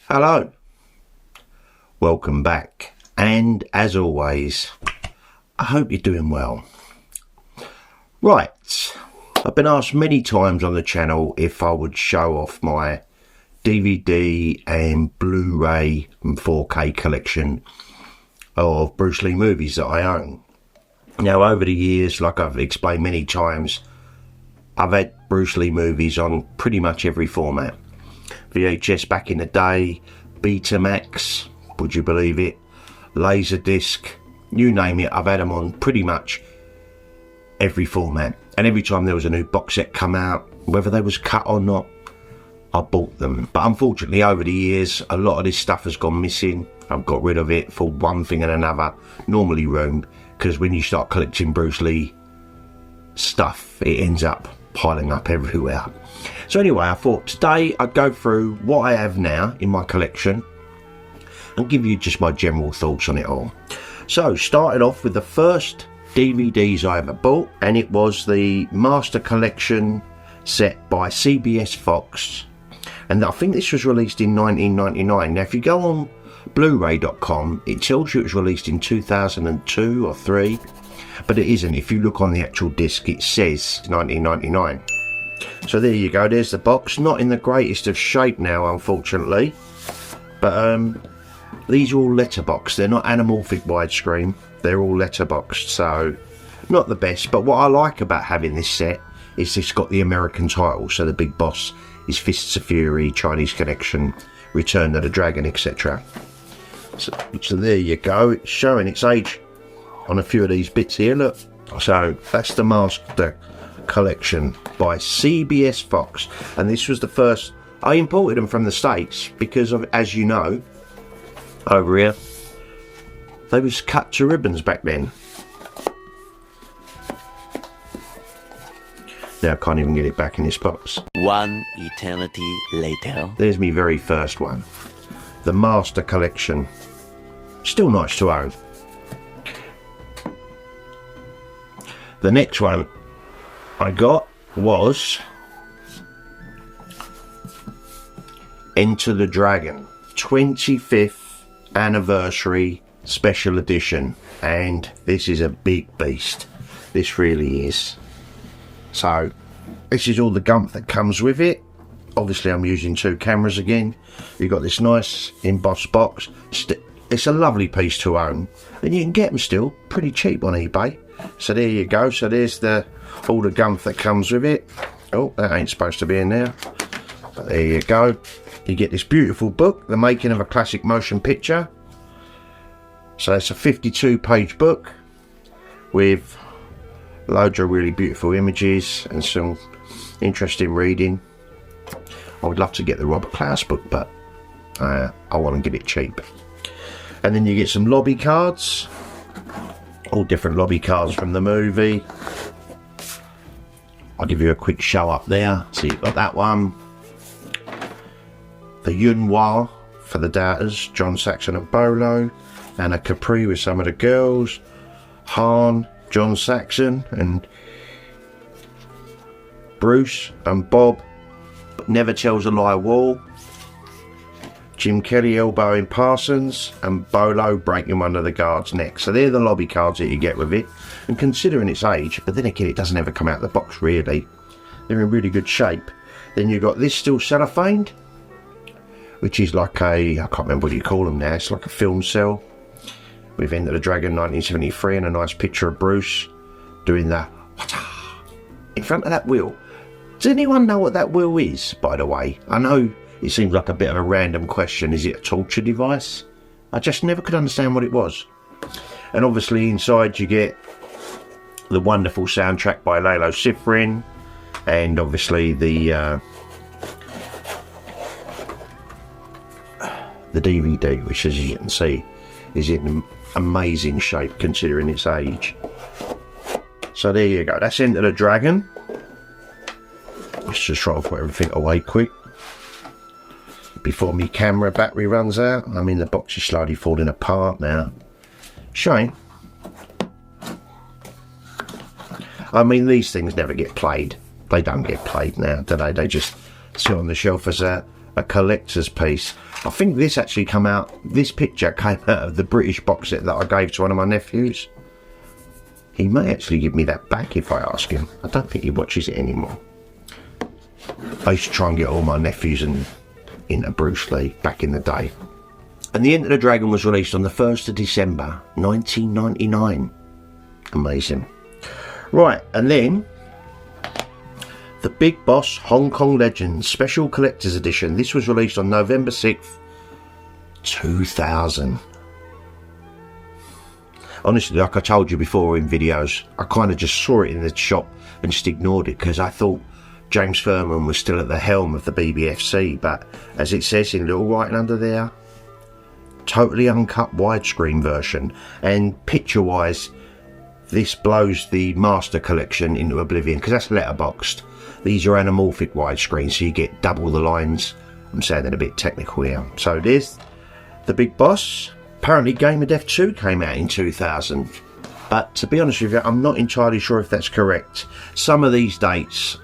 Hello, welcome back, and as always, I hope you're doing well. Right, I've been asked many times on the channel if I would show off my DVD and Blu Ray and 4K collection of Bruce Lee movies that I own. Now, over the years, like I've explained many times, I've had Bruce Lee movies on pretty much every format. VHS back in the day, Betamax, would you believe it, Laserdisc, you name it, I've had them on pretty much every format. And every time there was a new box set come out, whether they was cut or not, I bought them. But unfortunately, over the years, a lot of this stuff has gone missing. I've got rid of it for one thing and another, normally room, because when you start collecting Bruce Lee stuff, it ends up piling up everywhere. So anyway, I thought today I'd go through what I have now in my collection and give you just my general thoughts on it all. So, started off with the first DVDs I ever bought, and it was the Master Collection set by CBS Fox, and I think this was released in 1999. Now, if you go on Blu-ray.com, it tells you it was released in 2002 or 3, but it isn't. If you look on the actual disc, it says 1999. So there you go, there's the box. Not in the greatest of shape now, unfortunately, but these are all letterboxed. They're not anamorphic widescreen, they're all letterboxed, so not the best. But what I like about having this set is it's got the American title, so the big boss is Fists of Fury, Chinese Connection, Return of the Dragon, etc. So there you go, it's showing its age on a few of these bits here, look. So that's the Master Collection by CBS Fox, and this was the first. I imported them from the States because of, as you know, over here they was cut to ribbons back then. Now I can't even get it back in this box. One eternity later. There's my very first one, the Master Collection. Still nice to own. The next one I got was Enter the Dragon 25th Anniversary Special Edition, and this is a big beast. This really is. So this is all the gump that comes with it. Obviously I'm using 2 cameras again. You've got this nice embossed box. It's a lovely piece to own, and you can get them still pretty cheap on eBay. So there you go. So there's all the gump that comes with it. Oh, that ain't supposed to be in there, but there you go. You get this beautiful book, The Making of a Classic Motion Picture. So it's a 52-page book with loads of really beautiful images and some interesting reading. I would love to get the Robert Klaus book, but I want to get it cheap. And then you get some lobby cards, all different lobby cards from the movie. I'll give you a quick show up there. So you've got that one, the Yunhua for the Doubters, John Saxon and Bolo, and a Capri with some of the girls, Han, John Saxon and Bruce and Bob, Never Tells a Lie Wall, Jim Kelly elbowing Parsons, and Bolo breaking one of the guards' necks. So they're the lobby cards that you get with it, and considering its age, but then again it doesn't ever come out of the box really, they're in really good shape. Then you've got this still cellophaned, which is like a, I can't remember what you call them now, it's like a film cell with Enter the Dragon 1973 and a nice picture of Bruce doing that in front of that wheel. Does anyone know what that wheel is, by the way? I know it seems like a bit of a random question. Is it a torture device? I just never could understand what it was. And obviously inside you get the wonderful soundtrack by Lalo Schifrin, and obviously the DVD, which as you can see is in amazing shape considering its age. So there you go, that's Enter the Dragon. Let's just try to put everything away quick before my camera battery runs out. I mean, the box is slowly falling apart now. Shame. I mean, these things never get played. They don't get played now, do they? They just sit on the shelf as a collector's piece. I think this actually this picture came out of the British box set that I gave to one of my nephews. He may actually give me that back if I ask him. I don't think he watches it anymore. I used to try and get all my nephews into Bruce Lee back in the day. And The Enter the Dragon was released on the 1st of December 1999. Amazing. Right, and then The Big Boss Hong Kong Legends Special Collector's Edition. This was released on November 6th, 2000. Honestly, like I told you before in videos, I kind of just saw it in the shop and just ignored it because I thought James Furman was still at the helm of the BBFC, but as it says in little writing under there, totally uncut widescreen version, and picture-wise, this blows the Master Collection into oblivion because that's letterboxed. These are anamorphic widescreen, so you get double the lines. I'm sounding a bit technical here. So there's The Big Boss. Apparently Game of Death 2 came out in 2000, but to be honest with you, I'm not entirely sure if that's correct. Some of these dates,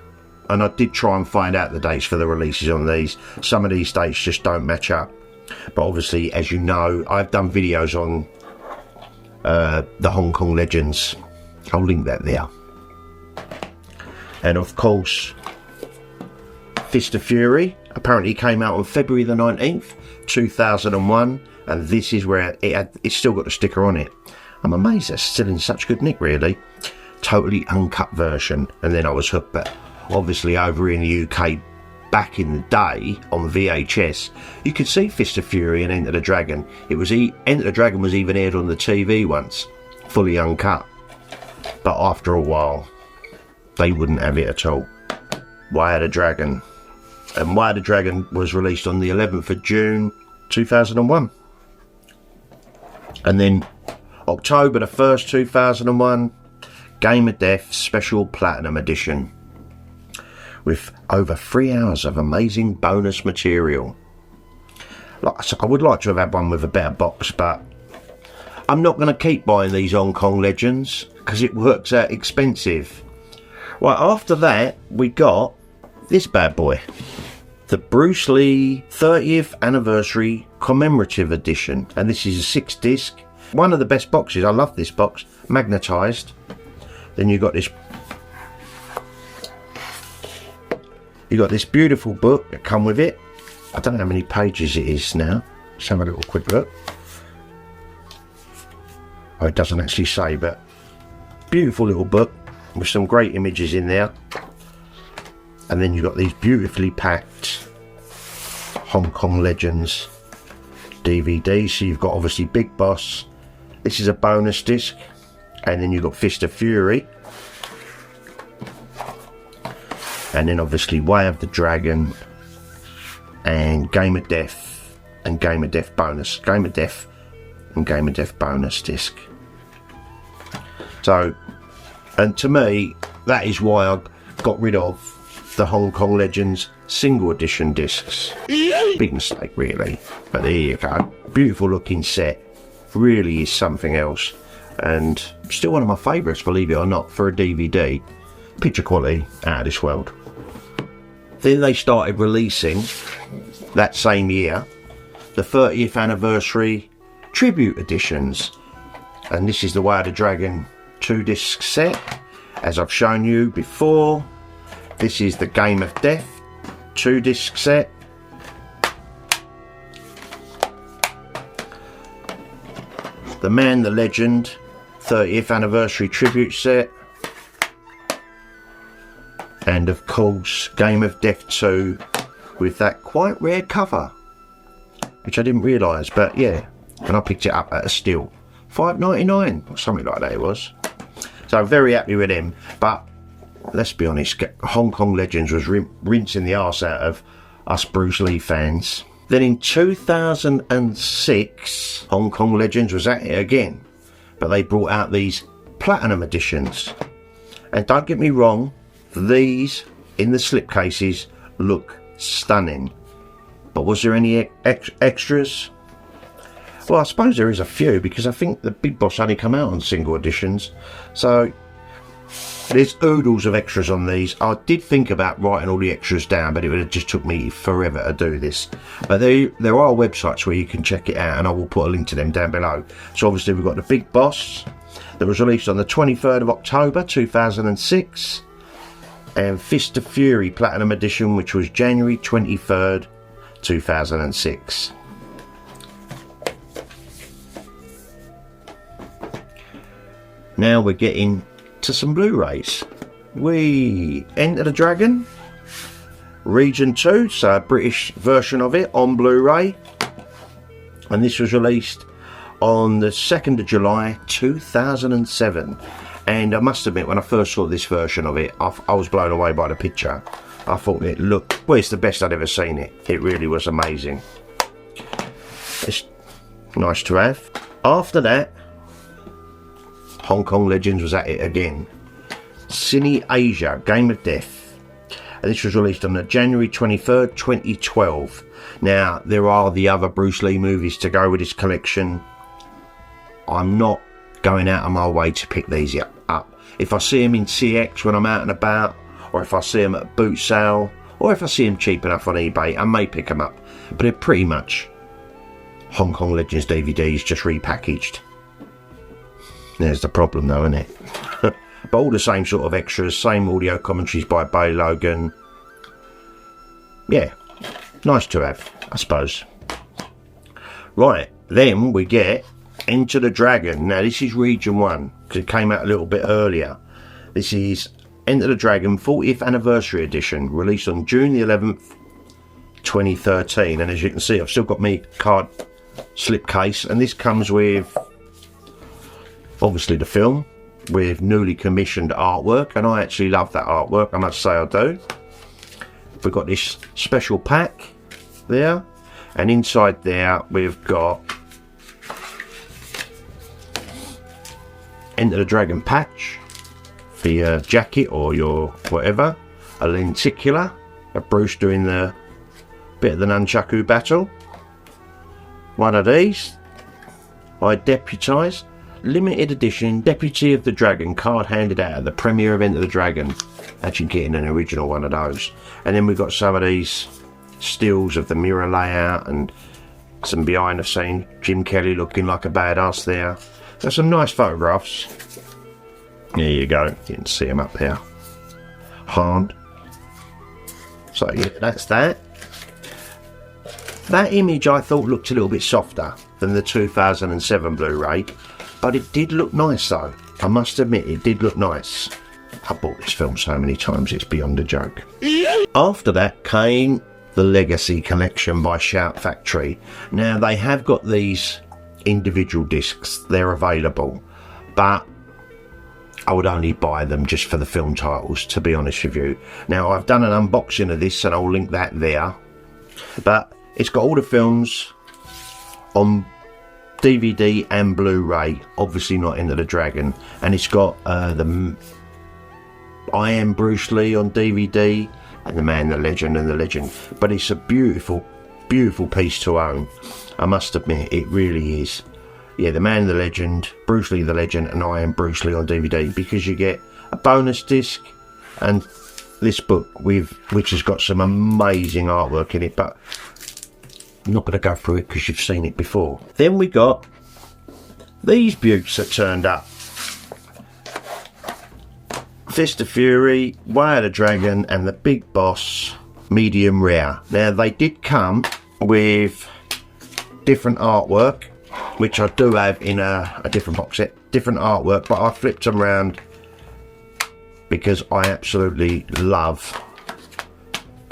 and I did try and find out the dates for the releases on these, some of these dates just don't match up. But obviously, as you know, I've done videos on the Hong Kong Legends. I'll link that there. And of course, Fist of Fury apparently came out on February the 19th, 2001. And this is where it's still got the sticker on it. I'm amazed it's still in such good nick, really. Totally uncut version. And then I was hooked. But obviously over in the UK back in the day on VHS, you could see Fist of Fury and Enter the Dragon. Enter the Dragon was even aired on the TV once, fully uncut. But after a while, they wouldn't have it at all. Way of the Dragon. And Way of the Dragon was released on the 11th of June 2001. And then October the 1st, 2001, Game of Death Special Platinum Edition, with over 3 hours of amazing bonus material. Like I said, I would like to have had one with a better box, but I'm not going to keep buying these Hong Kong Legends because it works out expensive. Right, after that, we got this bad boy. The Bruce Lee 30th Anniversary Commemorative Edition. And this is a 6-disc. One of the best boxes. I love this box. Magnetised. Then you got this beautiful book that come with it. I don't know how many pages it is now. Let's have a little quick look. Oh, it doesn't actually say, but beautiful little book with some great images in there. And then you've got these beautifully packed Hong Kong Legends DVDs. So you've got obviously Big Boss. This is a bonus disc. And then you've got Fist of Fury. And then obviously Way of the Dragon. And Game of Death. And Game of Death bonus. Game of Death and Game of Death bonus disc. So, and to me, that is why I got rid of the Hong Kong Legends single edition discs. Big mistake, really, but there you go. Beautiful looking set, really is something else, and still one of my favourites, believe it or not, for a DVD. Picture quality out of this world. Then they started releasing that same year the 30th Anniversary Tribute Editions, and this is the Way of the Dragon 2-disc set, as I've shown you before. This is the Game of Death 2-disc set. The Man, the Legend 30th Anniversary Tribute set. And of course, Game of Death 2 with that quite rare cover, which I didn't realise, but yeah, and I picked it up at a steal. $5.99 or something like that it was. So very happy with him, but let's be honest, Hong Kong Legends was rinsing the arse out of us Bruce Lee fans. Then in 2006, Hong Kong Legends was at it again, but they brought out these Platinum Editions. And don't get me wrong, these in the slipcases look stunning. But was there any extras? Well, I suppose there is a few, because I think the Big Boss only come out on single editions. So There's oodles of extras on these. I did think about writing all the extras down, but it would have just took me forever to do this. But there are websites where you can check it out, and I will put a link to them down below. So obviously we've got the Big Boss that was released on the 23rd of October 2006, and Fist of Fury Platinum Edition, which was January 23rd 2006. Now we're getting to some Blu-rays. We Enter the Dragon Region 2, so a British version of it on Blu-ray, and this was released on the 2nd of July 2007. And I must admit, when I first saw this version of it, I was blown away by the picture. I thought it looked, well, it's the best I'd ever seen it. It really was amazing. It's nice to have. After that, Hong Kong Legends was at it again. Cine Asia, Game of Death. And this was released on the January 23rd, 2012. Now, there are the other Bruce Lee movies to go with this collection. I'm not going out of my way to pick these up. If I see them in CX when I'm out and about, or if I see them at a boot sale, or if I see them cheap enough on eBay, I may pick them up. But they're pretty much Hong Kong Legends DVDs just repackaged. There's the problem though, isn't it? But all the same sort of extras, same audio commentaries by Bay Logan. Yeah, nice to have, I suppose. Right, then we get Enter the Dragon. Now this is Region 1, because it came out a little bit earlier. This is Enter the Dragon 40th Anniversary Edition, released on June the 11th, 2013. And as you can see, I've still got me card slipcase, and this comes with obviously the film with newly commissioned artwork, and I actually love that artwork, I must say I do. We've got this special pack there, and inside there we've got Enter the Dragon patch for your jacket or your whatever, a lenticular of Bruce doing the bit of the nunchaku battle, one of these, I deputise, limited edition Deputy of the Dragon card handed out at the premiere of Enter the Dragon. Actually getting an original one of those. And then we've got some of these stills of the mirror layout and some behind the scene, Jim Kelly looking like a badass there. There's some nice photographs. There you go, you can see them up there. Hard. So yeah, that's that. That image I thought looked a little bit softer than the 2007 Blu-ray, but it did look nice though. I must admit, it did look nice. I bought this film so many times, it's beyond a joke. After that came the Legacy Collection by Shout Factory. Now, they have got these individual discs, they're available, but I would only buy them just for the film titles, to be honest with you. Now, I've done an unboxing of this, and I'll link that there. But it's got all the films on DVD and Blu-ray, obviously not Enter the Dragon, and it's got the I Am Bruce Lee on DVD and The Man, the Legend and the Legend. But it's a beautiful, beautiful piece to own, I must admit, it really is. Yeah, The Man, the Legend, Bruce Lee the Legend and I Am Bruce Lee on DVD, because you get a bonus disc and this book which has got some amazing artwork in it, but I'm not going to go through it because you've seen it before. Then we got these beauts that turned up. Fist of Fury, Way of the Dragon and the Big Boss medium rare. Now they did come with different artwork, which I do have in a different box set, different artwork, but I flipped them around because I absolutely love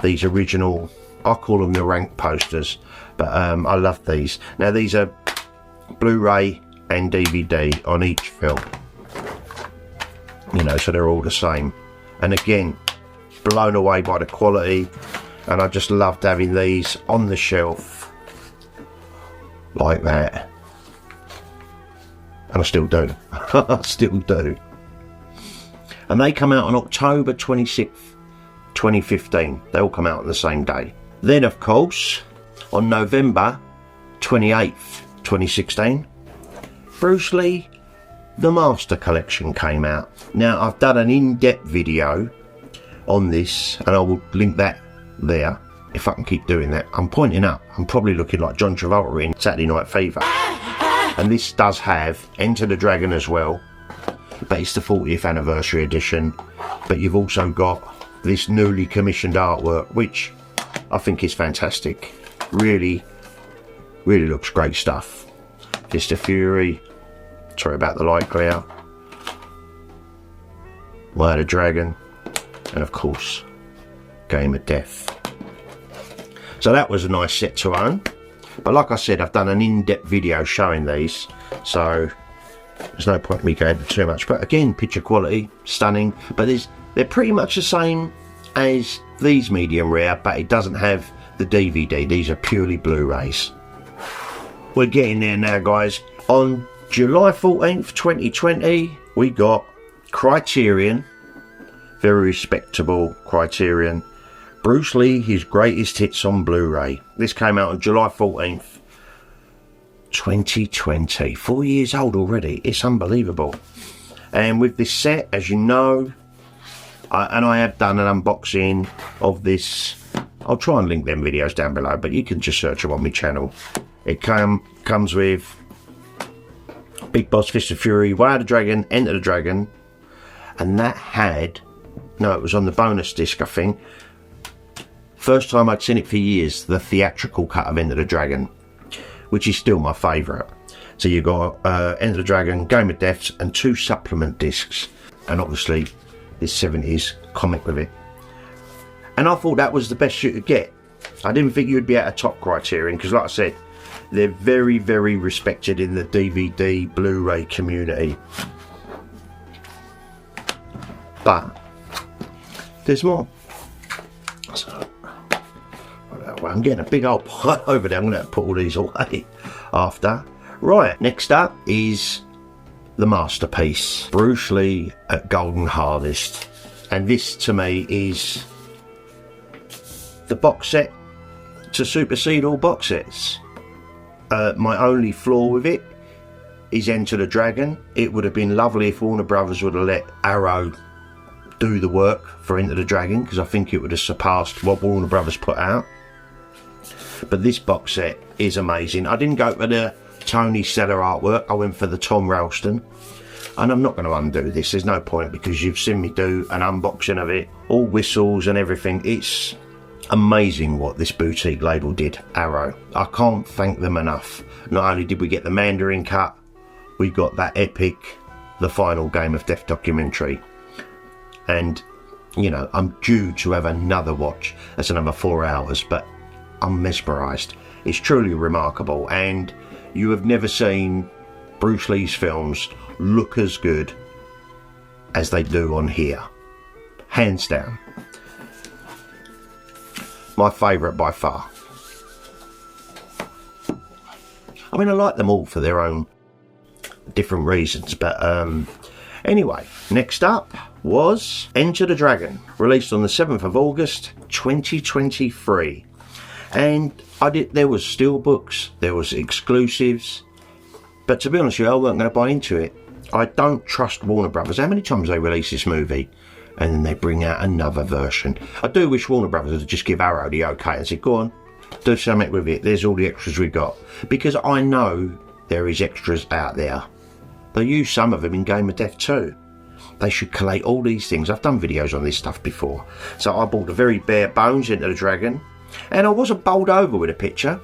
these original, I call them the rank posters, but I love these. Now these are Blu-ray and DVD on each film, you know, so they're all the same. And again, blown away by the quality, and I just loved having these on the shelf like that, and I still do. I still do. And they come out on October 26th 2015. They all come out on the same day. Then of course on November 28th 2016, Bruce Lee the Master Collection came out. Now, I've done an in-depth video on this, and I will link that there, if I can keep doing that. I'm pointing up. I'm probably looking like John Travolta in Saturday Night Fever. And this does have Enter the Dragon as well, but it's the 40th anniversary edition. But you've also got this newly commissioned artwork, which I think is fantastic. Really, really looks great stuff. Fist of Fury. Sorry about the light glare. Way of the Dragon. And of course, Game of Death. So that was a nice set to own. But like I said, I've done an in-depth video showing these, so there's no point in me going too much. But again, picture quality, stunning. But they're pretty much the same as these medium rare, but it doesn't have the DVD. These are purely Blu-rays. We're getting there now, guys. On July 14th, 2020, we got Criterion, very respectable Criterion, Bruce Lee, His Greatest Hits on Blu-ray. This came out on July 14th, 2020. 4 years old already. It's unbelievable. And with this set, as you know, I have done an unboxing of this. I'll try and link them videos down below, but you can just search them on my channel. It comes with Big Boss, Fist of Fury, Way of the Dragon, Enter the Dragon, and that had, no, it was on the bonus disc, I think. First time I'd seen it for years, the theatrical cut of Enter the Dragon, which is still my favourite. So you got Enter the Dragon, Game of Death, and 2 supplement discs, and obviously this 70s comic with it. And I thought that was the best you could get. I didn't think you'd be at a top Criterion, because like I said, they're very, very respected in the DVD Blu-ray community. But there's more. So I'm getting a big old pile over there. I'm going to have to put all these away after. Right, next up is the masterpiece, Bruce Lee at Golden Harvest. And this to me is the box set to supersede all box sets. My only flaw with it is Enter the Dragon. It would have been lovely if Warner Brothers would have let Arrow do the work for Enter the Dragon, because I think it would have surpassed what Warner Brothers put out. But this box set is amazing. I didn't go for the Tony Seller artwork, I went for the Tom Ralston. And I'm not going to undo this, there's no point, because you've seen me do an unboxing of it, all whistles and everything. It's amazing what this boutique label did, Arrow. I can't thank them enough. Not only did we get the Mandarin cut, we got that epic The Final Game of Death documentary. And, you know, I'm due to have another watch. That's another 4 hours, but I'm mesmerised. It's truly remarkable, and you have never seen Bruce Lee's films look as good as they do on here. Hands down. My favourite by far. I mean, I like them all for their own different reasons, but anyway, next up was Enter the Dragon, released on the 7th of August 2023. And there was steelbooks, there was exclusives, but to be honest with you, I wasn't going to buy into it. I don't trust Warner Brothers. How many times they release this movie and then they bring out another version? I do wish Warner Brothers would just give Arrow the okay and say, go on, do something with it. There's all the extras we've got. Because I know there is extras out there. They use some of them in Game of Death too. They should collate all these things. I've done videos on this stuff before. So I bought a very bare bones Enter the Dragon. And I wasn't bowled over with a picture.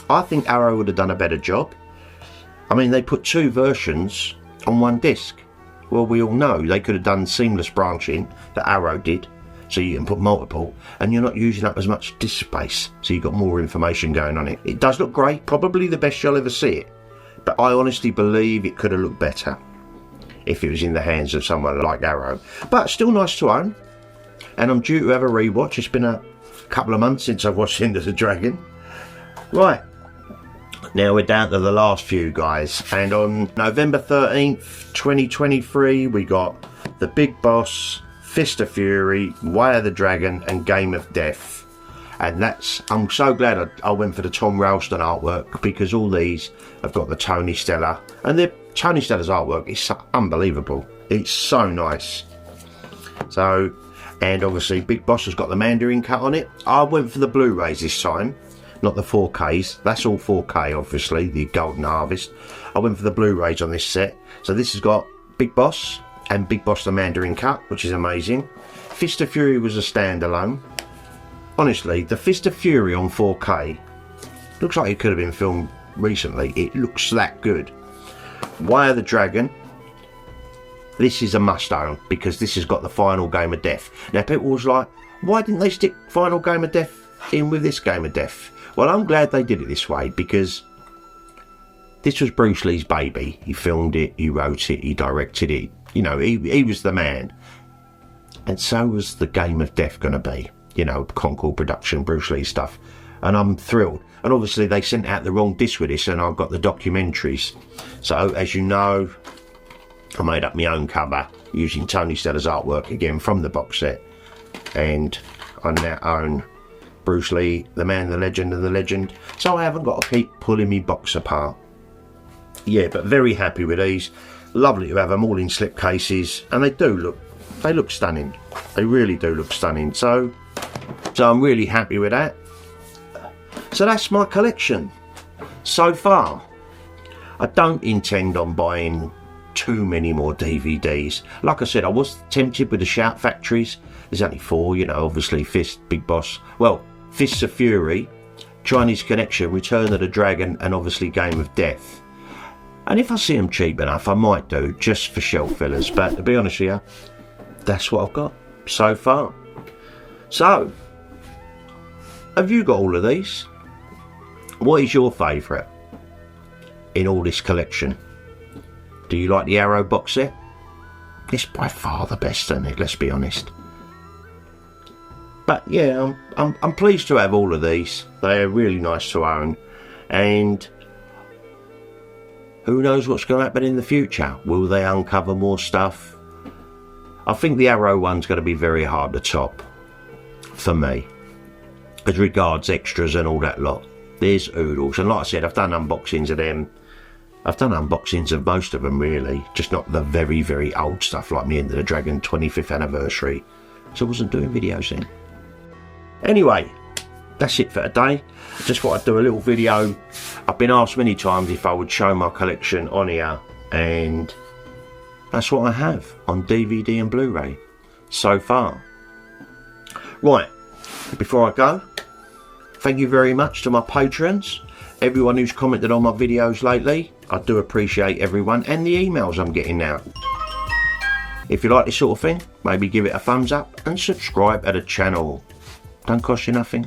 I think Arrow would have done a better job. I mean, they put 2 versions on 1 disc. Well, we all know they could have done seamless branching that Arrow did, so you can put multiple, and you're not using up as much disc space, so you've got more information going on it. It does look great, probably the best you'll ever see it, but I honestly believe it could have looked better if it was in the hands of someone like Arrow. But still nice to own, and I'm due to have a rewatch. It's been a couple of months since I've watched Enter the Dragon. Right, now we're down to the last few, guys, and on November 13th 2023 we got The Big Boss, Fist of Fury, Way of the Dragon and Game of Death. And I'm so glad I went for the Tom Ralston artwork, because all these have got the Tony Stella, and the Tony Stella's artwork is unbelievable. It's so nice. So, and obviously Big Boss has got the Mandarin cut on it. I went for the Blu-rays this time, not the 4Ks. That's all 4K, obviously, the Golden Harvest. I went for the Blu-rays on this set. So this has got Big Boss and Big Boss the Mandarin cut, which is amazing. Fist of Fury was a standalone. Honestly, the Fist of Fury on 4K looks like it could have been filmed recently. It looks that good. Way of the Dragon. This is a must-own, because this has got the Final Game of Death. Now, people was like, why didn't they stick Final Game of Death in with this Game of Death? Well, I'm glad they did it this way, because this was Bruce Lee's baby. He filmed it, he wrote it, he directed it. You know, he was the man. And so was the Game of Death going to be. You know, Concord production, Bruce Lee stuff. And I'm thrilled. And obviously they sent out the wrong disc with this, and I've got the documentaries. So, as you know, I made up my own cover using Tony Stella's artwork again from the box set. And I now own Bruce Lee, the man, the legend, and the legend. So I haven't got to keep pulling me box apart. Yeah, but very happy with these. Lovely to have them all in slip cases. And they look stunning. They really do look stunning. So I'm really happy with that. So that's my collection so far. I don't intend on buying too many more DVDs. Like I said, I was tempted with the Shout Factories. There's only 4, you know, obviously Fist, Big Boss. Well, Fists of Fury, Chinese Connection, Return of the Dragon, and obviously Game of Death. And if I see them cheap enough, I might do, just for shelf fillers. But to be honest with you, that's what I've got so far. So, have you got all of these? What is your favourite in all this collection? Do you like the Arrow box set? It's by far the best, isn't it? Let's be honest. But yeah, I'm pleased to have all of these. They are really nice to own. And who knows what's going to happen in the future? Will they uncover more stuff? I think the Arrow one's going to be very hard to top for me, as regards extras and all that lot. There's oodles, and like I said, I've done unboxings of them. I've done unboxings of most of them, really, just not the very, very old stuff like me Enter the Dragon 25th anniversary. So I wasn't doing videos then. Anyway, that's it for today. Just thought I'd do a little video. I've been asked many times if I would show my collection on here, and that's what I have on DVD and Blu-ray so far. Right, before I go, thank you very much to my patrons, everyone who's commented on my videos lately. I do appreciate everyone, and the emails I'm getting now. If you like this sort of thing, maybe give it a thumbs up and subscribe to the channel. Don't cost you nothing,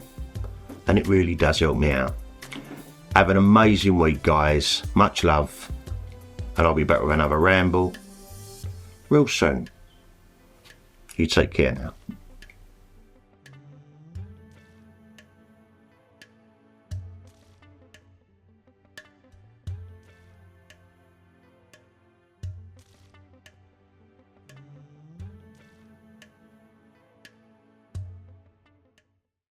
and it really does help me out. Have an amazing week, guys. Much love, and I'll be back with another ramble real soon. You take care now.